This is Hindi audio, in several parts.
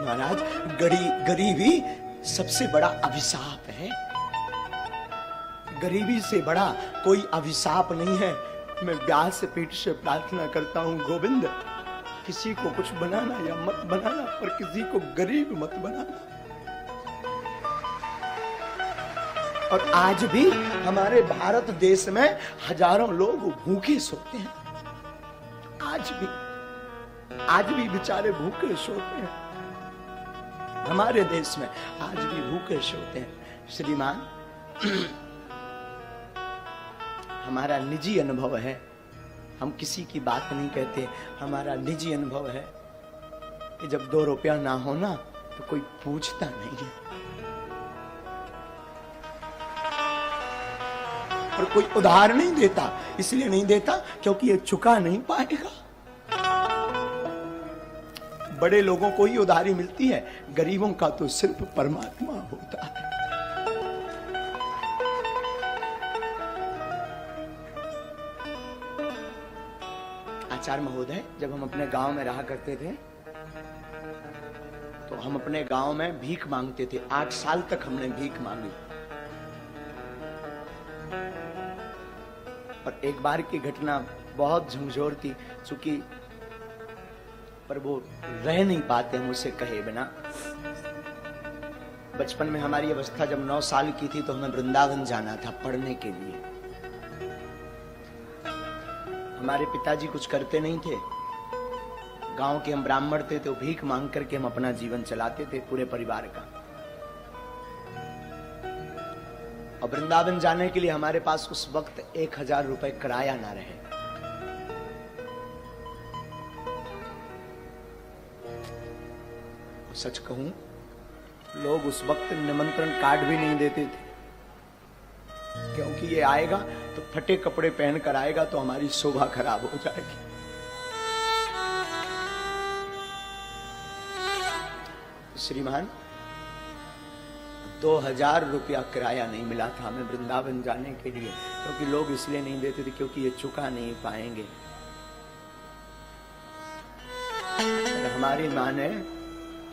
महाराज, गरीबी सबसे बड़ा अभिशाप है। गरीबी से बड़ा कोई अभिशाप नहीं है। मैं व्यास पीठ से प्रार्थना करता हूं, गोविंद, किसी को कुछ बनाना या मत बनाना, पर किसी को गरीब मत बनाना। और आज भी हमारे भारत देश में हजारों लोग भूखे सोते हैं। आज भी बेचारे भूखे सोते हैं। हमारे देश में आज भी भूखे सोते हैं। श्रीमान, हमारा निजी अनुभव है, हम किसी की बात नहीं कहते, हमारा निजी अनुभव है कि जब 2 रुपया ना हो ना तो कोई पूछता नहीं है, और कोई उधार नहीं देता। इसलिए नहीं देता क्योंकि ये चुका नहीं पाएगा। बड़े लोगों को ही उधारी मिलती है, गरीबों का तो सिर्फ परमात्मा होता है। आचार्य महोदय, जब हम अपने गांव में रहा करते थे तो हम अपने गांव में भीख मांगते थे। 8 साल तक हमने भीख मांगी। और एक बार की घटना बहुत झंझोर थी, चूंकि पर वो रह नहीं पाते हम उसे कहे बिना। बचपन में हमारी अवस्था जब 9 साल की थी तो हमें वृंदावन जाना था पढ़ने के लिए। हमारे पिताजी कुछ करते नहीं थे, गांव के हम ब्राह्मण थे, तो भीख मांग करके हम अपना जीवन चलाते थे पूरे परिवार का। और वृंदावन जाने के लिए हमारे पास उस वक्त 1000 रुपए किराया ना रहे। सच कहूं, लोग उस वक्त निमंत्रण कार्ड भी नहीं देते थे, क्योंकि ये आएगा तो फटे कपड़े पहनकर आएगा तो हमारी शोभा खराब हो जाएगी। श्रीमान, 2000 रुपया किराया नहीं मिला था हमें वृंदावन जाने के लिए, क्योंकि लोग इसलिए नहीं देते थे क्योंकि ये चुका नहीं पाएंगे। हमारी माँ ने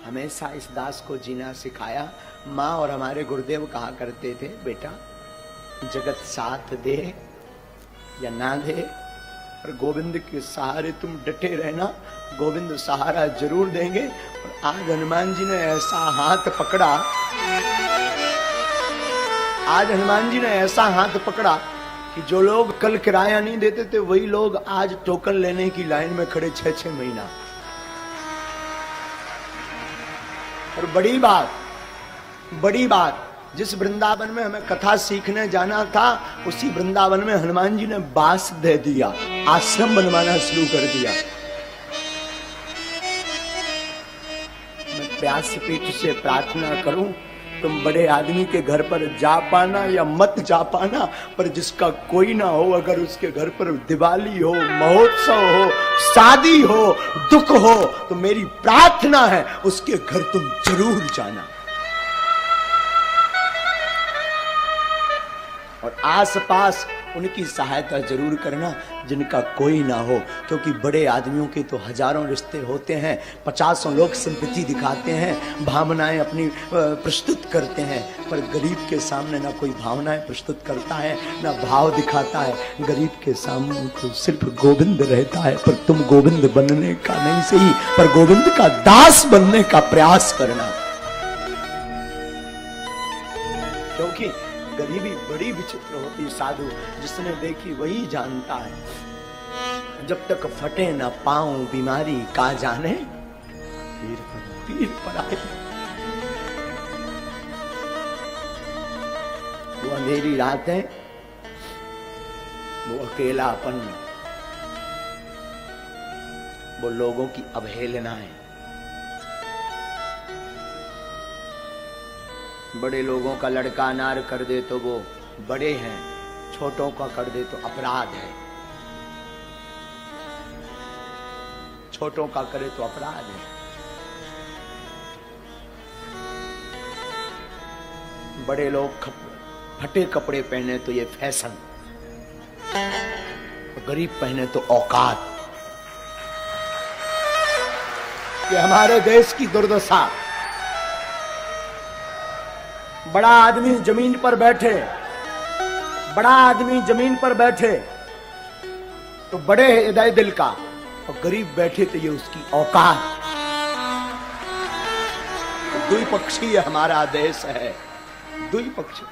हमेशा इस दास को जीना सिखाया। माँ और हमारे गुरुदेव कहा करते थे, बेटा जगत साथ दे या ना दे, पर गोविंद के सहारे तुम डटे रहना, गोविंद सहारा जरूर देंगे। और आज हनुमान जी ने ऐसा हाथ पकड़ा, आज हनुमान जी ने ऐसा हाथ पकड़ा कि जो लोग कल किराया नहीं देते थे वही लोग आज टोकन लेने की लाइन में खड़े 6-6 महीना। और बड़ी बात, जिस वृंदावन में हमें कथा सीखने जाना था उसी वृंदावन में हनुमान जी ने बास दे दिया, आश्रम बनवाना शुरू कर दिया। मैं व्यासपीठ से प्रार्थना करूं, तुम बड़े आदमी के घर पर जा पाना या मत जा पाना, पर जिसका कोई ना हो, अगर उसके घर पर दिवाली हो, महोत्सव हो, शादी हो, दुख हो, तो मेरी प्रार्थना है उसके घर तुम जरूर जाना। और आसपास उनकी सहायता जरूर करना जिनका कोई ना हो, क्योंकि बड़े आदमियों के तो हजारों रिश्ते होते हैं, 50 लोग सिंपैथी दिखाते हैं, भावनाएं अपनी प्रस्तुत करते हैं, पर गरीब के सामने ना कोई भावनाएं प्रस्तुत करता है ना भाव दिखाता है। गरीब के सामने तो सिर्फ गोविंद रहता है। पर तुम गोविंद बनने का नहीं सही, पर गोविंद का दास बनने का प्रयास करना, क्योंकि गरीबी बड़ी विचित्र होती। साधु जिसने देखी वही जानता है। जब तक फटे न पाऊं बीमारी का जाने, पीर पर आए। वो अंधेरी रातें, वो अकेलापन, वो लोगों की अवहेलनाएं, बड़े लोगों का लड़का अनार कर दे तो वो बड़े हैं, छोटों का कर दे तो अपराध है, छोटों का करे तो अपराध है। बड़े लोग फटे कपड़े पहने तो ये फैशन, गरीब पहने तो औकात। कि हमारे देश की दुर्दशा। बड़ा आदमी जमीन पर बैठे, बड़ा आदमी जमीन पर बैठे तो बड़े हृदय दिल का, और गरीब बैठे तो ये उसकी औकात। द्विपक्षीय हमारा देश है, द्विपक्षीय,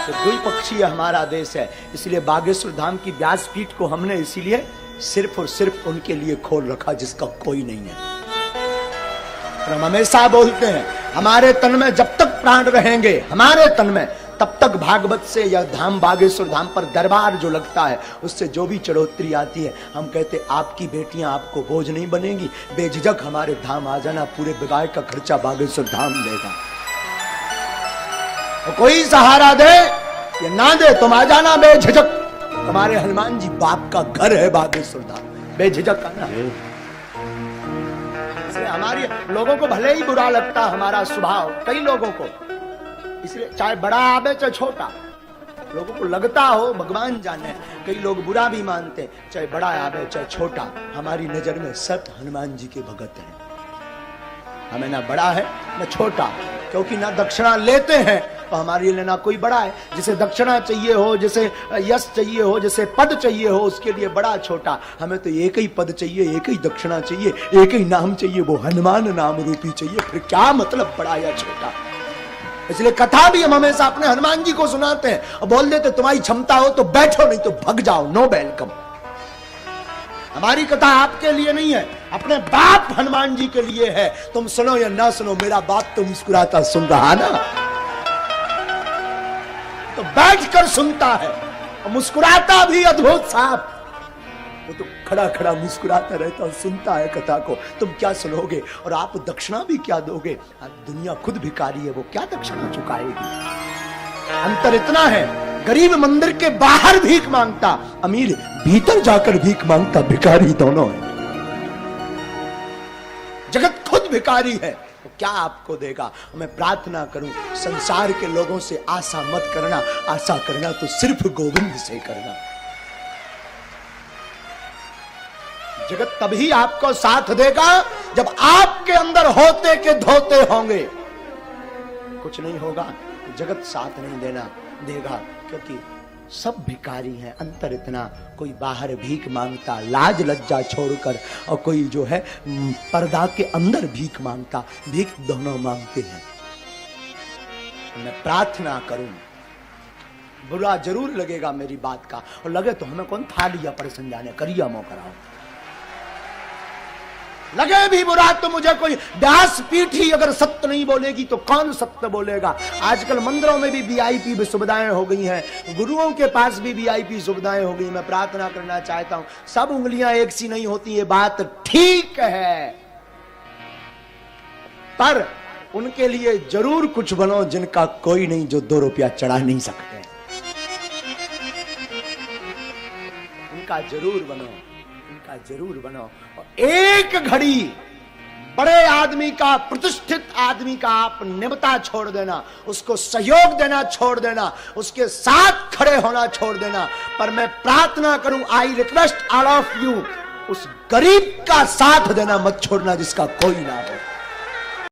तो द्विपक्षीय हमारा देश है। इसलिए बागेश्वर धाम की व्यासपीठ को हमने इसीलिए सिर्फ और सिर्फ उनके लिए खोल रखा जिसका कोई नहीं है। हम हमेशा बोलते हैं हमारे तन में जब तक प्राण रहेंगे, हमारे तन में, तब तक भागवत से या धाम बागेश्वर धाम पर दरबार जो लगता है उससे जो भी चढ़ोतरी आती है, हम कहते आपकी बेटियां आपको बोझ नहीं बनेगी, बेझिझक हमारे धाम आ जाना, पूरे विवाह का खर्चा बागेश्वर धाम लेगा। तो कोई सहारा दे या ना दे, तुम आ जाना बेझिझक। तुम्हारे हनुमान जी बाप का घर है बागेश्वर धाम, बेझिझक आना। हमारी लोगों को भले ही बुरा लगता हमारा स्वभाव, कई लोगों को, इसलिए चाहे बड़ा आवे चाहे छोटा, लोगों को लगता हो, भगवान जाने, कई लोग बुरा भी मानते, चाहे बड़ा आवे चाहे छोटा, हमारी नजर में सब हनुमान जी के भगत हैं। हमें ना बड़ा है ना छोटा, क्योंकि ना दक्षिणा लेते हैं तो हमारे लिए ना कोई बड़ा है। जिसे दक्षिणा चाहिए हो, जिसे यश चाहिए हो, जिसे पद चाहिए हो, उसके लिए बड़ा छोटा। हमें तो एक ही पद चाहिए, एक ही दक्षिणा चाहिए, एक ही नाम चाहिए, वो हनुमान नाम रूपी चाहिए। फिर क्या मतलब बड़ा या छोटा। इसलिए कथा भी हम हमेशा अपने हनुमान जी को सुनाते हैं और बोल देते तुम्हारी क्षमता हो तो बैठो, नहीं तो भग जाओ, नो वेलकम। हमारी कथा आपके लिए नहीं है, अपने बाप हनुमान जी के लिए है। तुम सुनो या ना सुनो, मेरा बाप तो मुस्कुराता सुन रहा ना, तो बैठकर सुनता है और मुस्कुराता भी अद्भुत साफ। वो तो खड़ा खड़ा मुस्कुराता रहता और सुनता है कथा को। तुम क्या सुनोगे और आप दक्षिणा भी क्या दोगे? दुनिया खुद भिखारी है, वो क्या दक्षिणा चुकाएगी? अंतर इतना है, गरीब मंदिर के बाहर भीख मांगता, अमीर भीतर जाकर भीख मांगता, भिखारी दोनों है। जगत खुद भिखारी है, तो क्या आपको देगा? मैं प्रार्थना करूं संसार के लोगों से आशा मत करना, आशा करना तो सिर्फ गोविंद से करना। जगत तभी आपको साथ देगा जब आपके अंदर होते के धोते होंगे। कुछ नहीं होगा तो जगत साथ नहीं देगा, क्योंकि सब भिखारी हैं। अंतर इतना, कोई बाहर भीख मांगता लाज लज्जा छोड़कर, और कोई जो है पर्दा के अंदर भीख मांगता, भीख दोनों मांगते हैं। मैं प्रार्थना करूं, बुरा जरूर लगेगा मेरी बात का, और लगे तो हमें कौन था लिया पर समझाने, करिया मो कराओ। लगे भी बुरा तो मुझे कोई व्यास पीठ ही अगर सत्य नहीं बोलेगी तो कौन सत्य बोलेगा। आजकल मंदिरों में भी वीआईपी सुविधाएं हो गई हैं, गुरुओं के पास भी वीआईपी सुविधाएं हो गई। मैं प्रार्थना करना चाहता हूं, सब उंगलियां एक सी नहीं होती, ये बात ठीक है, पर उनके लिए जरूर कुछ बनो जिनका कोई नहीं, जो 2 रुपया चढ़ा नहीं सकते, उनका जरूर बनो, उनका जरूर बनो। एक घड़ी बड़े आदमी का, प्रतिष्ठित आदमी का आप निमता छोड़ देना, उसको सहयोग देना छोड़ देना, उसके साथ खड़े होना छोड़ देना। पर मैं प्रार्थना करूं, I request all of you, उस गरीब का साथ देना मत छोड़ना जिसका कोई ना हो।